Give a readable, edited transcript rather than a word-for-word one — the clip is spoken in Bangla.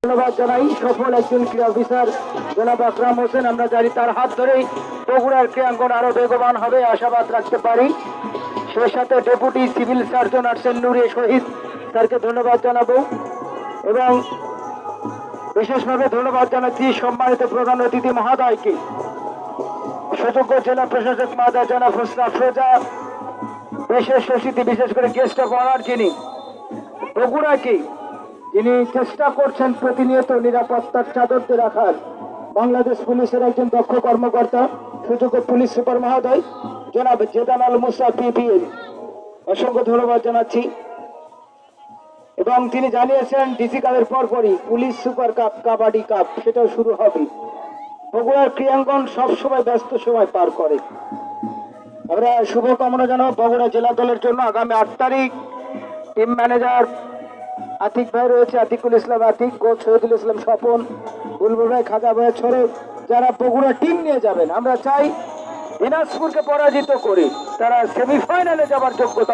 ধন্যবাদ জানাই সফল একজন ক্রীড়া অফিসার জনাব আকরাম হোসেন। আমরা জানি তার হাত ধরেই বগুড়ার ক্রীড়াঙ্গন আরো বেগবান হবে আশাবাদ রাখতে পারি। সেই সাথে ডেপুটি সিভিল সার্জন আছেন নুরে শহীদ স্যারকে ধন্যবাদ জানাবো এবং বিশেষভাবে ধন্যবাদ জানাচ্ছি সম্মানিত প্রধান অতিথি মহোদয়কে, সুযোগ্য জেলা প্রশাসক মহোদয় জনাব হোসনা ফ্রোজা, বিশেষ অতিথি বিশেষ করে গেস্ট অফ অনার যিনি বগুড়াকে যিনি চেষ্টা করছেন প্রতিনিয়ত নিরাপত্তার চাদরতে রাখার, বাংলাদেশ পুলিশের একজন দক্ষ কর্মকর্তা সুযোগ্য পুলিশ সুপার মহোদয় জনাব জেদান আল মুসা পিপিএল, অসংখ্য ধন্যবাদ জানাচ্ছি। এবং তিনি জানিয়েছেন ডিসি কাপের পরপরই police super cup kabaddi cup সেটাও শুরু হবে। বগুড়ার ক্রীড়াঙ্গন সবসময় ব্যস্ত সময় পার করে। আমরা শুভকামনা জানাবো বগুড়া জেলা দলের জন্য। আগামী 8 তারিখ টিম ম্যানেজার আতিক ভাই রয়েছে, আতিকুল ইসলাম আতিক, কোচ শহীদুল ইসলাম স্বপন, বুলবুল ভাই, খাজা ভাই ছড়ে, যারা বগুড়া টিম নিয়ে যাবেন। আমরা চাই দিনাজপুরকে পরাজিত করে তারা সেমিফাইনালে যাবার যোগ্যতা